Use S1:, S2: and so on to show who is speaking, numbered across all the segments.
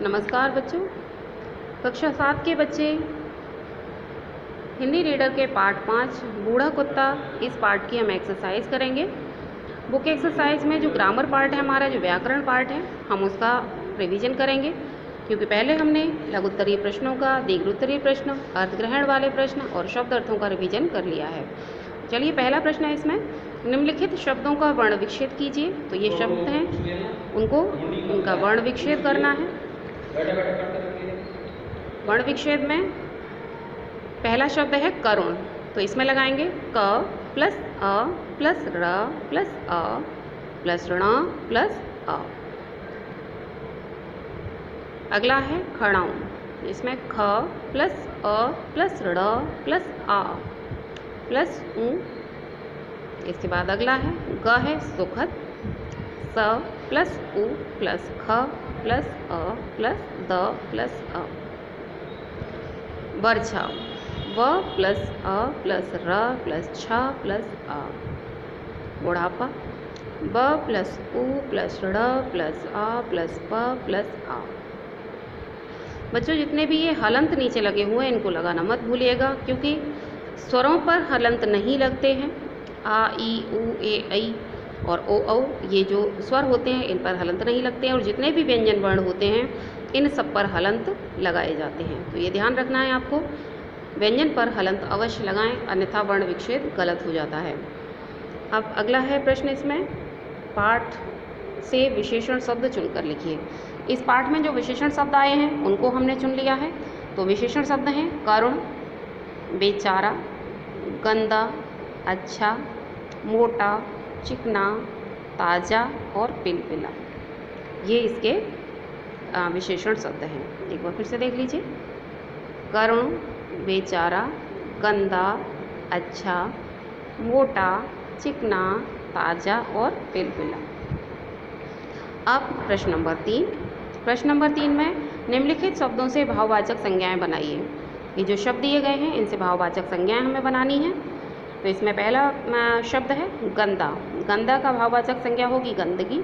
S1: नमस्कार बच्चों। कक्षा 7 के बच्चे हिंदी रीडर के पार्ट 5 बूढ़ा कुत्ता, इस पार्ट की हम एक्सरसाइज करेंगे। बुक एक्सरसाइज में जो ग्रामर पार्ट है हमारा, जो व्याकरण पार्ट है, हम उसका रिवीजन करेंगे, क्योंकि पहले हमने लघुत्तरीय प्रश्नों का, दीर्घोत्तरीय प्रश्न, अर्थग्रहण वाले प्रश्न और शब्द अर्थों का रिवीजन कर लिया है। चलिए, पहला प्रश्न है इसमें, निम्नलिखित शब्दों का वर्ण विच्छेद कीजिए। तो ये शब्द हैं, उनका वर्ण विच्छेद करना है। वर्ण विच्छेद में पहला शब्द है करुण, तो इसमें लगाएंगे क प्लस अ प्लस र प्लस अ प्लस ण प्लस अ। अगला है खड़ाऊं, इसमें ख प्लस अ प्लस ड़ प्लस आ प्लस ऊ। इसके बाद अगला है ग है सुखद, स प्लस उ प्लस ख प्लस अ प्लस द प्लस अ। वर्षा, व प्लस अ प्लस र प्लस छ प्लस अ। बुढ़ापा, ब प्लस उ प्लस ड़ प्लस आ प्लस प प्लस आ। बच्चों, जितने भी ये हलंत नीचे लगे हुए हैं इनको लगाना मत भूलिएगा, क्योंकि स्वरों पर हलंत नहीं लगते हैं। आ ई उ ए ऐ और ओ औ, ये जो स्वर होते हैं इन पर हलंत नहीं लगते हैं, और जितने भी व्यंजन वर्ण होते हैं इन सब पर हलंत लगाए जाते हैं। तो ये ध्यान रखना है आपको, व्यंजन पर हलंत अवश्य लगाएं, अन्यथा वर्ण विच्छेद गलत हो जाता है। अब अगला है प्रश्न, इसमें पाठ से विशेषण शब्द चुनकर लिखिए। इस पाठ में जो विशेषण शब्द आए हैं उनको हमने चुन लिया है। तो विशेषण शब्द हैं करुण, बेचारा, गंदा, अच्छा, मोटा, चिकना, ताज़ा और पिलपिला। ये इसके विशेषण शब्द हैं। एक बार फिर से देख लीजिए, करुण, बेचारा, गंदा, अच्छा, मोटा, चिकना, ताज़ा और पिलपिला। अब प्रश्न नंबर 3। प्रश्न नंबर 3 में निम्नलिखित शब्दों से भाववाचक संज्ञाएं बनाइए। ये जो शब्द दिए गए हैं इनसे भाववाचक संज्ञाएं हमें बनानी है। तो इसमें पहला शब्द है गंदा। गंदा का भाववाचक संज्ञा होगी गंदगी।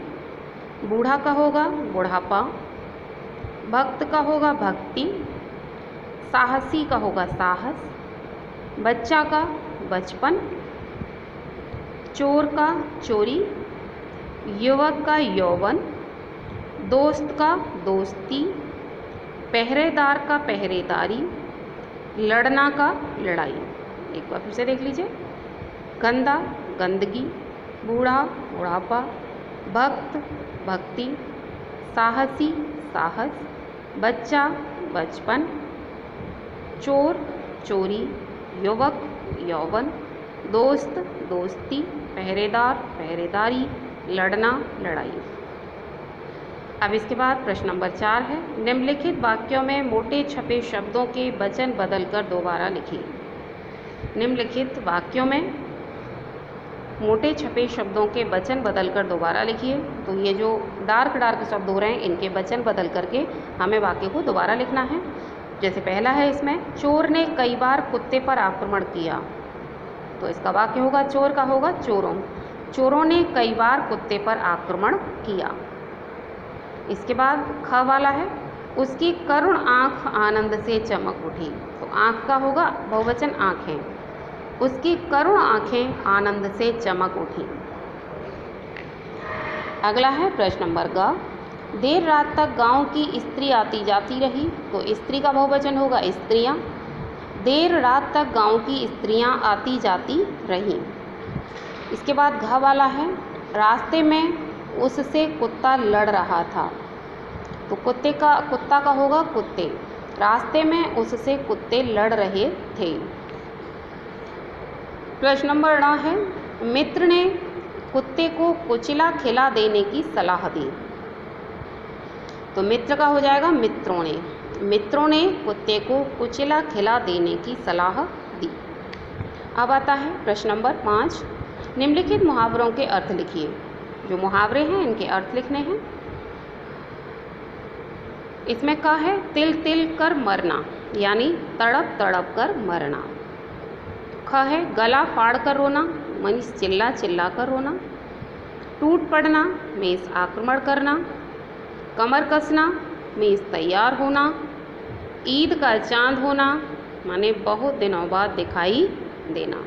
S1: बूढ़ा का होगा बुढ़ापा। भक्त का होगा भक्ति। साहसी का होगा साहस। बच्चा का बचपन। चोर का चोरी। युवक का यौवन। दोस्त का दोस्ती। पहरेदार का पहरेदारी। लड़ना का लड़ाई। एक बार फिर से देख लीजिए, गंदा गंदगी, बूढ़ा बुढ़ापा, भक्त भक्ति, साहसी साहस, बच्चा बचपन, चोर चोरी, युवक यौवन, दोस्त दोस्ती, पहरेदार पहरेदारी, लड़ना लड़ाई। अब इसके बाद प्रश्न नंबर 4 है, निम्नलिखित वाक्यों में मोटे छपे शब्दों के वचन बदलकर दोबारा लिखिए। निम्नलिखित वाक्यों में मोटे छपे शब्दों के वचन बदलकर दोबारा लिखिए। तो ये जो डार्क शब्द हो रहे हैं इनके वचन बदल करके हमें वाक्य को दोबारा लिखना है। जैसे पहला है इसमें, चोर ने कई बार कुत्ते पर आक्रमण किया। तो इसका वाक्य होगा, चोर का होगा चोरों। चोरों ने कई बार कुत्ते पर आक्रमण किया। इसके बाद ख वाला है, उसकी करुण आँख आनंद से चमक उठी। तो आँख का होगा बहुवचन आँखें। उसकी करुण आँखें आनंद से चमक उठी। अगला है प्रश्न नंबर ग, देर रात तक गांव की स्त्री आती जाती रही। तो स्त्री का बहुवचन होगा स्त्रियां। देर रात तक गांव की स्त्रियां आती जाती रहीं। इसके बाद घ वाला है, रास्ते में उससे कुत्ता लड़ रहा था। तो कुत्ता का होगा कुत्ते। रास्ते में उससे कुत्ते लड़ रहे थे। प्रश्न नंबर 9 है, मित्र ने कुत्ते को कुचिला खिला देने की सलाह दी। तो मित्र का हो जाएगा मित्रों ने। मित्रों ने कुत्ते को कुचिला खिला देने की सलाह दी। अब आता है प्रश्न नंबर 5, निम्नलिखित मुहावरों के अर्थ लिखिए। जो मुहावरे हैं इनके अर्थ लिखने हैं। इसमें का है, तिल तिल कर मरना, यानी तड़प तड़प कर मरना। ख है, गला फाड़ कर रोना, मनीष चिल्ला चिल्ला कर रोना। टूट पड़ना मीन्स आक्रमण करना। कमर कसना मीन्स तैयार होना। ईद का चांद होना माने बहुत दिनों बाद दिखाई देना,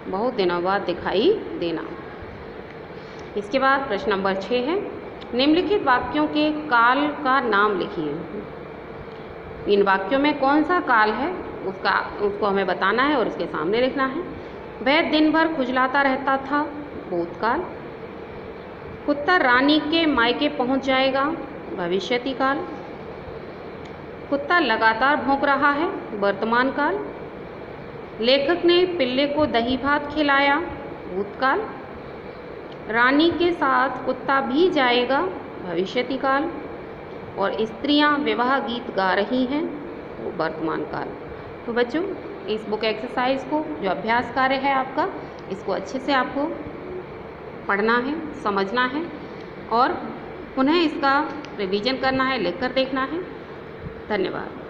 S1: बहुत दिनों बाद दिखाई देना। इसके बाद प्रश्न नंबर 6 है, निम्नलिखित वाक्यों के काल का नाम लिखिए। इन वाक्यों में कौन सा काल है उसको हमें बताना है और उसके सामने लिखना है। वह दिन भर खुजलाता रहता था, भूतकाल। कुत्ता रानी के मायके पहुंच जाएगा, भविष्यति काल। कुत्ता लगातार भौंक रहा है, वर्तमान काल। लेखक ने पिल्ले को दही भात खिलाया, भूतकाल। रानी के साथ कुत्ता भी जाएगा, भविष्यति काल। और स्त्रियां विवाह गीत गा रही हैं, वो वर्तमान काल। तो बच्चों, इस बुक एक्सरसाइज को जो अभ्यास कार्य है आपका, इसको अच्छे से आपको पढ़ना है, समझना है और पुनः इसका रिवीजन करना है, लिख कर देखना है। धन्यवाद।